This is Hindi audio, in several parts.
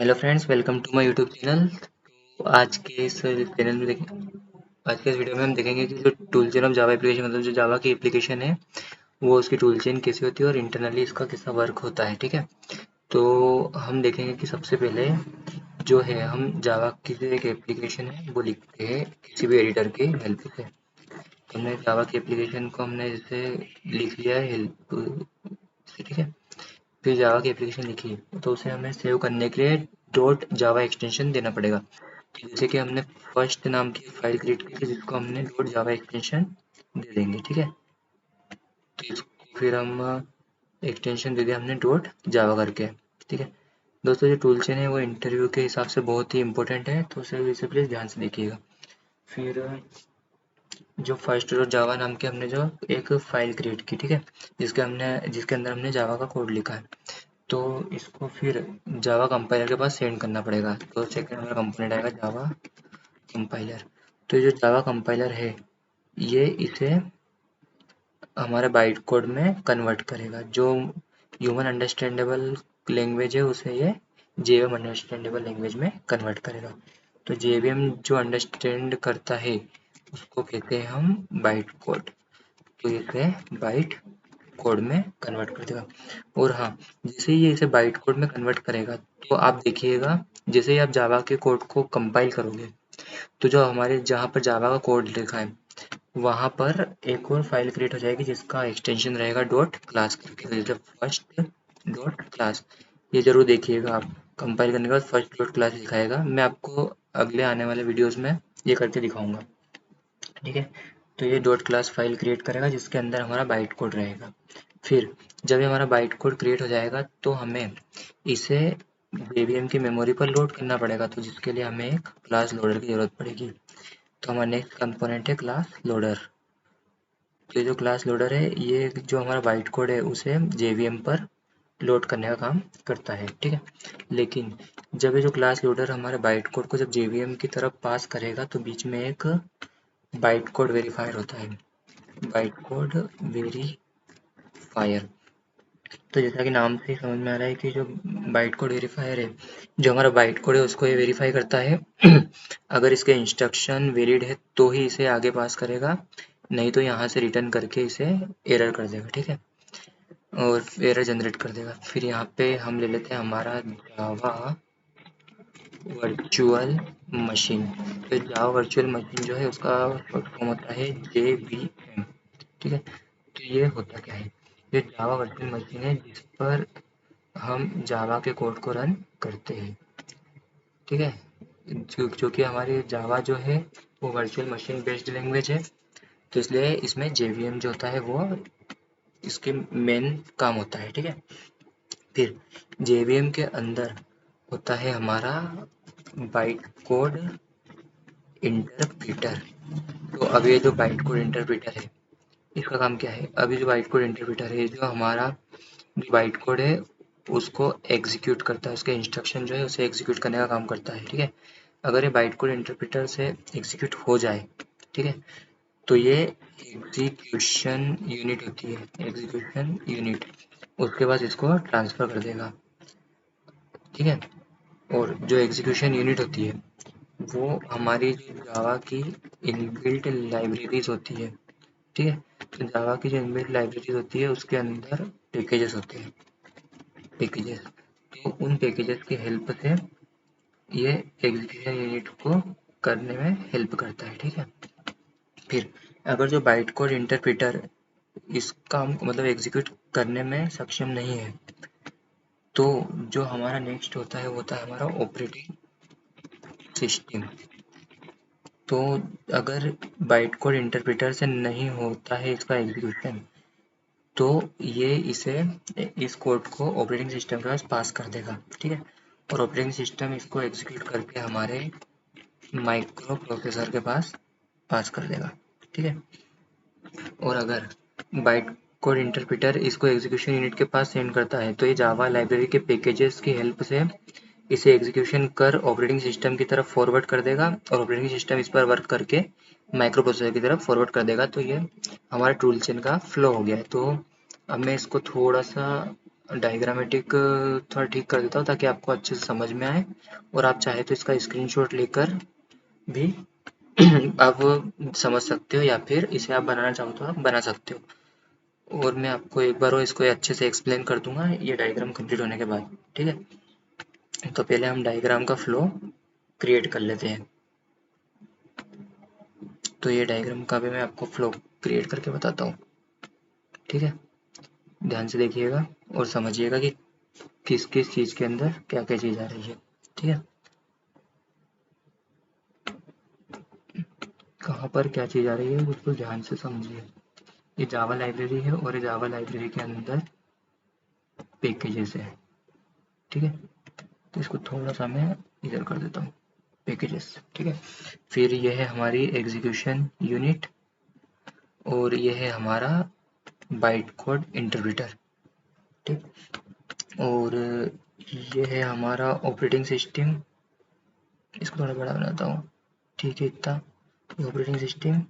Hello friends, welcome to my YouTube channel. तो आज के इस चैनल में देखें आज के इस वीडियो में हम देखेंगे कि जो tool chain of Java application मतलब जो जावा की एप्लीकेशन है वो उसकी टूल चेन कैसी होती है और इंटरनली इसका कैसा वर्क होता है। ठीक है, तो हम देखेंगे कि सबसे पहले जो है हम जावा की जो एक एप्लीकेशन है वो लिखते हैं किसी भी एडिटर की हेल्प से। हमने जावा की एप्लीकेशन को हमने जैसे लिख लिया है हेल्प से। ठीक है, फिर जावा की एप्लीकेशन लिखी तो उसे हमें सेव करने के लिए डॉट जावा एक्सटेंशन देना पड़ेगा। जैसे कि हमने फर्स्ट नाम की फाइल क्रिएट की थी जिसको हमने डॉट जावा एक्सटेंशन दे देंगे। ठीक है, तो इसको फिर हम एक्सटेंशन दे दिया हमने डॉट जावा करके। ठीक है दोस्तों, जो टूल चेन है वो इंटरव्यू के हिसाब से बहुत ही इंपॉर्टेंट है, तो इसे प्लीज़ ध्यान से देखिएगा। फिर जो फर्स्ट डॉट जावा नाम की हमने जो एक फाइल क्रिएट की, ठीक है, जिसके अंदर हमने जावा का कोड लिखा है, तो इसको फिर जावा कंपाइलर के पास सेंड करना पड़ेगा। तो सेकंड हमारा कंपोनेंट आएगा जावा कंपाइलर। तो ये जो जावा कंपाइलर है ये इसे हमारे बाइट कोड में कन्वर्ट करेगा। जो ह्यूमन अंडरस्टैंडेबल लैंग्वेज है उसे ये जेवीएम अंडरस्टैंडेबल लैंग्वेज में कन्वर्ट करेगा। तो जेवीएम जो अंडरस्टैंड करता है उसको कहते हैं हम बाइट कोड। तो इसे बाइट कोड में कन्वर्ट कर देगा। और हाँ, जैसे ही ये इसे बाइट कोड में कन्वर्ट करेगा तो आप देखिएगा जैसे ही आप जावा के कोड को कंपाइल करोगे तो जो हमारे जहाँ पर जावा का कोड लिखा है वहाँ पर एक और फाइल क्रिएट हो जाएगी जिसका एक्सटेंशन रहेगा डॉट क्लास करके। तो जैसे फर्स्ट डॉट क्लास, ये जरूर देखिएगा आप कंपाइल करने के बाद फर्स्ट डॉट क्लास लिखाएगा। मैं आपको अगले आने वाले वीडियोस में ये करके दिखाऊंगा। ठीक है, तो ये डॉट क्लास फाइल क्रिएट करेगा जिसके अंदर हमारा बाइट कोड रहेगा। फिर जब ये हमारा बाइट कोड क्रिएट हो जाएगा तो हमें इसे जेवीएम की मेमोरी पर लोड करना पड़ेगा, तो जिसके लिए हमें एक क्लास लोडर की जरूरत पड़ेगी। तो हमारा नेक्स्ट कंपोनेंट है क्लास लोडर। तो ये जो क्लास लोडर है ये जो हमारा बाइट कोड है उसे जेवीएम पर लोड करने का काम करता है। ठीक है, लेकिन जब ये जो क्लास लोडर हमारे बाइट कोड को जब जेवीएम की तरफ पास करेगा तो बीच में एक बाइट कोड वेरीफायर होता है, बाइट कोड वेरीफायर। तो जैसा कि नाम से ही समझ में आ रहा है कि जो बाइट कोड वेरीफायर है, जो हमारा बाइट कोड है उसको ये वेरीफाई करता है। अगर इसके इंस्ट्रक्शन वैलिड है तो ही इसे आगे पास करेगा, नहीं तो यहाँ से रिटर्न करके इसे एरर कर देगा। ठीक है, और एरर जनरेट कर देगा। फिर यहाँ पे हम ले लेते हैं हमारा जावा वर्चुअल मशीन। तो जावा वर्चुअल मशीन जो है उसका शॉर्ट फॉर्म होता है JVM। ठीक है, तो ये होता क्या है, ये जावा वर्चुअल मशीन है जिस पर हम जावा के कोड को रन करते हैं। ठीक है, जो कि हमारी जावा जो है वो वर्चुअल मशीन बेस्ड लैंग्वेज है, तो इसलिए इसमें JVM जो होता है वो इसके मेन काम होता है। ठीक है, फिर JVM के अंदर होता है हमारा बाइट कोड इंटरप्रीटर। तो अब ये जो बाइट कोड इंटरप्रीटर है इसका काम क्या है, अभी जो बाइट कोड इंटरप्रीटर है जो हमारा जो बाइट कोड है उसको एग्जीक्यूट करता है, उसके इंस्ट्रक्शन जो है उसे एग्जीक्यूट करने का काम करता है। ठीक है, अगर ये बाइट कोड इंटरप्रेटर से एग्जीक्यूट हो जाए, ठीक है, तो ये एग्जीक्यूशन यूनिट होती है, एग्जीक्यूशन यूनिट उसके बाद इसको ट्रांसफर कर देगा। ठीक है, और जो एग्जीक्यूशन यूनिट होती है वो हमारी जो जावा की इनबिल्ट लाइब्रेरीज होती है। ठीक है, तो जावा की जो इनबिल्ट लाइब्रेरीज होती है उसके अंदर पैकेजेस होते हैं, पैकेजेस। तो उन पैकेजेस की हेल्प से ये एग्जीक्यूशन यूनिट को करने में हेल्प करता है। ठीक है, फिर अगर जो बाइट कोड इंटरप्रेटर इस काम को मतलब एग्जीक्यूट करने में सक्षम नहीं है तो जो हमारा नेक्स्ट होता है वो होता है हमारा ऑपरेटिंग सिस्टम। तो अगर बाइट कोड इंटरप्रेटर से नहीं होता है इसका एग्जीक्यूशन तो ये इसे इस कोड को ऑपरेटिंग सिस्टम के पास पास कर देगा। ठीक है, और ऑपरेटिंग सिस्टम इसको एग्जीक्यूट करके हमारे माइक्रो प्रोसेसर के पास पास कर देगा। ठीक है, और अगर बाइट कोड इंटरप्रेटर इसको एग्जीक्यूशन यूनिट के पास सेंड करता है तो ये जावा लाइब्रेरी के पैकेजेस की हेल्प से इसे एग्जीक्यूशन कर ऑपरेटिंग सिस्टम की तरफ फॉरवर्ड कर देगा और ऑपरेटिंग सिस्टम इस पर वर्क करके माइक्रो प्रोसेसर की तरफ फॉरवर्ड कर देगा। तो ये हमारा टूल चेन का फ्लो हो गया है। तो अब मैं इसको थोड़ा सा डायग्रामेटिक थोड़ा ठीक कर देता हूँ ताकि आपको अच्छे से समझ में आए, और आप चाहे तो इसका स्क्रीनशॉट लेकर भी आप समझ सकते हो, या फिर इसे आप बनाना चाहो तो आप बना सकते हो। और मैं आपको एक बार और इसको अच्छे से एक्सप्लेन कर दूंगा ये डायग्राम कंप्लीट होने के बाद, ठीक है। तो पहले हम डायग्राम का फ्लो क्रिएट कर लेते हैं। तो ये डायग्राम का भी मैं आपको फ्लो क्रिएट करके बताता हूँ, ठीक है। ध्यान से देखिएगा और समझिएगा कि किस किस चीज़ के अंदर क्या क्या चीज़ आ रही है, ठीक है। कहाँ पर क्या चीज़ आ रही है उसको ध्यान से समझिए। ये जावा लाइब्रेरी है और ये जावा लाइब्रेरी के अंदर पैकेजेस है, ठीक है। तो इसको थोड़ा सा मैं इधर कर देता हूँ, पैकेजेस, ठीक है। फिर ये है हमारी एग्जीक्यूशन यूनिट, और ये है हमारा बाइट कोड इंटरप्रेटर, ठीक। और ये है हमारा ऑपरेटिंग सिस्टम, इसको थोड़ा बड़ा बनाता हूँ, ठीक है इतना। ऑपरेटिंग सिस्टम,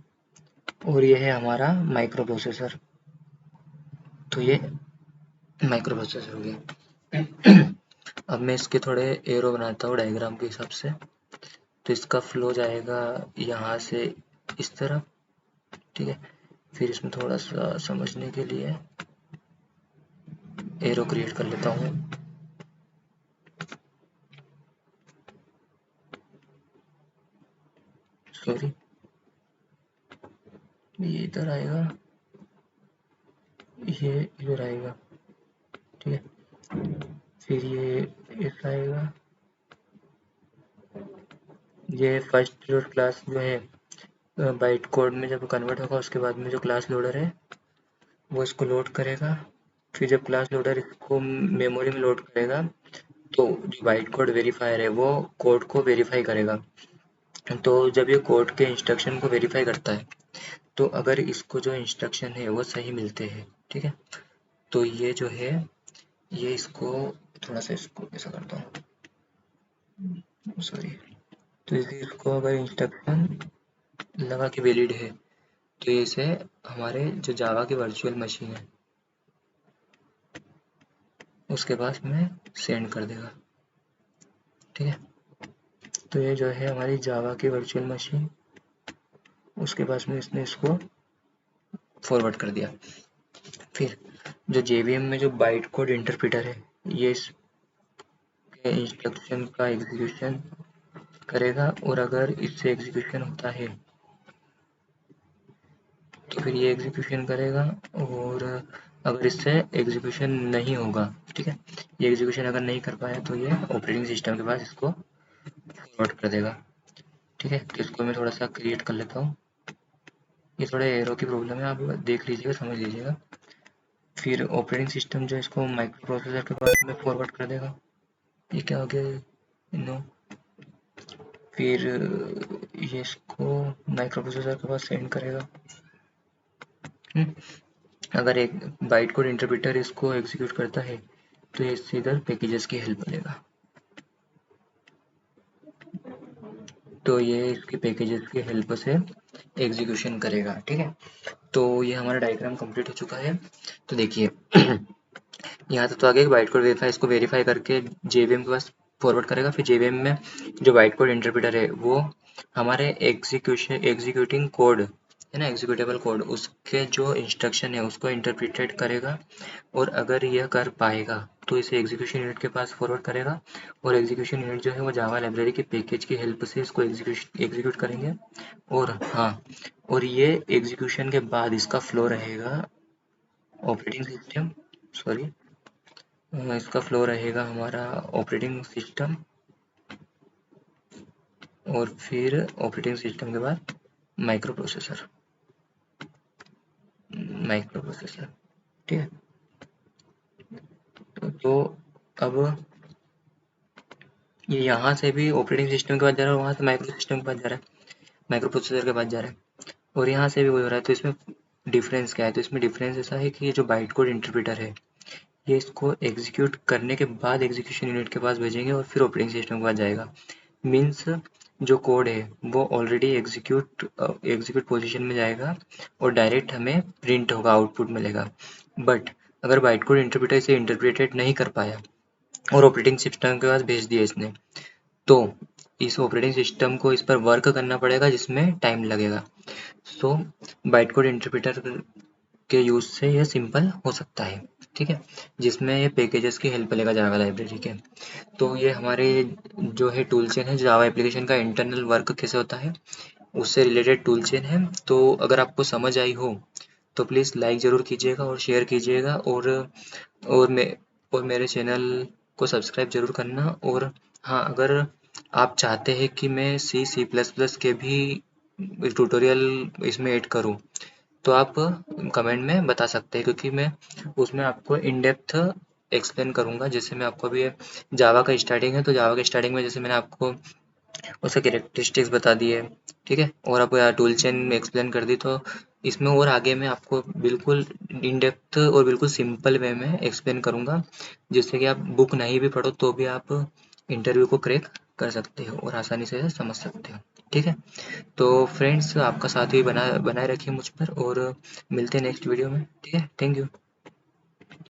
और ये है हमारा माइक्रो प्रोसेसर। तो ये माइक्रो प्रोसेसर हो गया। अब मैं इसके थोड़े एरो बनाता हूँ डायग्राम के हिसाब से। तो इसका फ्लो जाएगा यहाँ से इस तरफ, ठीक है। फिर इसमें थोड़ा सा समझने के लिए एरो क्रिएट कर लेता हूँ। सॉरी, ये इधर आएगा, ये इधर आएगा, ठीक है। फिर ये इधर आएगा, ये फर्स्ट लोड क्लास जो है बाइट कोड में जब कन्वर्ट होगा उसके बाद में जो क्लास लोडर है वो इसको लोड करेगा। फिर जब क्लास लोडर इसको मेमोरी में लोड करेगा तो जो बाइट कोड वेरीफायर है वो कोड को वेरीफाई करेगा। तो जब ये कोड के इंस्ट्रक्शन को वेरीफाई करता है तो अगर इसको जो इंस्ट्रक्शन है वो सही मिलते हैं, ठीक है, तो ये जो है ये इसको थोड़ा सा इसको ऐसा करता हूँ, सॉरी। तो इसको अगर इंस्ट्रक्शन लगा कि वैलिड है तो इसे हमारे जो जावा की वर्चुअल मशीन है उसके पास में सेंड कर देगा, ठीक है। तो ये जो है हमारी जावा की वर्चुअल मशीन, उसके पास में इसने इसको फॉरवर्ड कर दिया। फिर जो जेवीएम में जो बाइट कोड इंटरप्रेटर है ये इसके इंस्ट्रक्शन का एग्जीक्यूशन करेगा, और अगर इससे एग्जीक्यूशन होता है तो फिर ये एग्जीक्यूशन करेगा। और अगर इससे एग्जीक्यूशन नहीं होगा, ठीक है, ये एग्जीक्यूशन अगर नहीं कर पाया तो ये ऑपरेटिंग सिस्टम के पास इसको फॉरवर्ड कर देगा, ठीक है। तो इसको मैं थोड़ा सा क्रिएट कर लेता हूँ। ये थोड़ा एरो की प्रॉब्लम है, आप देख लीजिएगा, समझ लीजिएगा। फिर ऑपरेटिंग सिस्टम जो इसको माइक्रो प्रोसेसर के पास में फॉरवर्ड कर देगा। ये क्या हो गया, नो। फिर ये इसको माइक्रो प्रोसेसर के पास सेंड करेगा। अगर एक बाइट कोड इंटरप्रेटर इसको एग्जीक्यूट करता है तो ये इससे इधर पैकेजेस की हेल्प लेगा। तो ये इसके पैकेजेस की हेल्प से एग्जीक्यूशन करेगा, ठीक है। तो ये हमारा डायग्राम कंप्लीट हो चुका है। तो देखिए यहाँ तक तो आगे बाइट कोड वेरीफाई, इसको वेरीफाई करके जेवीएम के पास फॉरवर्ड करेगा। फिर जेवीएम में जो बाइट कोड इंटरप्रेटर है वो हमारे एग्जीक्यूटिंग कोड है ना, एग्जीक्यूटेबल कोड, उसके जो इंस्ट्रक्शन है उसको इंटरप्रेटेड करेगा। और अगर यह कर पाएगा तो इसे एग्जीक्यूशन यूनिट के पास फॉरवर्ड करेगा, और एग्जीक्यूशन यूनिट जो है वो जावा लाइब्रेरी के पैकेज की हेल्प से इसको एग्जीक्यूट करेंगे। और हाँ, और ये एग्जीक्यूशन के बाद इसका फ्लो रहेगा ऑपरेटिंग सिस्टम, सॉरी, इसका फ्लो रहेगा हमारा ऑपरेटिंग सिस्टम, और फिर ऑपरेटिंग सिस्टम के बाद माइक्रो प्रोसेसर, माइक्रो प्रोसेसर, ठीक है। तो अब ये यहाँ से भी ऑपरेटिंग सिस्टम के पास जा रहा है, वहाँ से माइक्रो सिस्टम के पास जा रहा है, माइक्रो प्रोसेसर के पास जा रहा है, और यहाँ से भी वही हो रहा है। तो इसमें डिफरेंस क्या है, तो इसमें डिफरेंस ऐसा है कि ये जो बाइट कोड इंटरप्रेटर है ये इसको एग्जीक्यूट करने के बाद एग्जीक्यूशन यूनिट के पास भेजेंगे और फिर ऑपरेटिंग सिस्टम के पास जाएगा। मीन्स जो कोड है वो ऑलरेडी एग्जीक्यूट पोजीशन में जाएगा और डायरेक्ट हमें प्रिंट होगा, आउटपुट मिलेगा। बट अगर बाइट कोड इंटरप्रेटर इसे इंटरप्रेटेड नहीं कर पाया और ऑपरेटिंग सिस्टम के पास भेज दिया इसने, तो इस ऑपरेटिंग सिस्टम को इस पर वर्क करना पड़ेगा जिसमें टाइम लगेगा। सो बाइट कोड इंटरप्रेटर के यूज़ से यह सिंपल हो सकता है, ठीक है, जिसमें ये पैकेजेस की हेल्प लेगा जावा लाइब्रेरी के। तो ये हमारे जो है टूल चेन है, जावा एप्लीकेशन का इंटरनल वर्क कैसे होता है उससे रिलेटेड टूल चेन है। तो अगर आपको समझ आई हो तो प्लीज़ लाइक ज़रूर कीजिएगा और शेयर कीजिएगा, और मैं और मेरे चैनल को सब्सक्राइब ज़रूर करना। और हाँ, अगर आप चाहते हैं कि मैं सी सी प्लस प्लस के भी ट्यूटोरियल इसमें ऐड करूँ, तो आप कमेंट में बता सकते हैं, क्योंकि मैं उसमें आपको इन डेप्थ एक्सप्लेन करूँगा। जैसे मैं आपको अभी जावा का स्टार्टिंग है, तो जावा के स्टार्टिंग में जैसे मैंने आपको उसके कैरेक्टरिस्टिक्स बता दिए, ठीक है, और आपको यहाँ टूल चेन में एक्सप्लेन कर दी, तो इसमें और आगे मैं आपको बिल्कुल इन डेप्थ और बिल्कुल सिंपल वे में एक्सप्लेन करूँगा, जिससे कि आप बुक नहीं भी पढ़ो तो भी आप इंटरव्यू को क्रैक कर सकते हो और आसानी से समझ सकते हो, ठीक है। तो फ्रेंड्स, आपका साथ भी बना बनाए रखिए मुझ पर, और मिलते हैं नेक्स्ट वीडियो में, ठीक है। Thank you.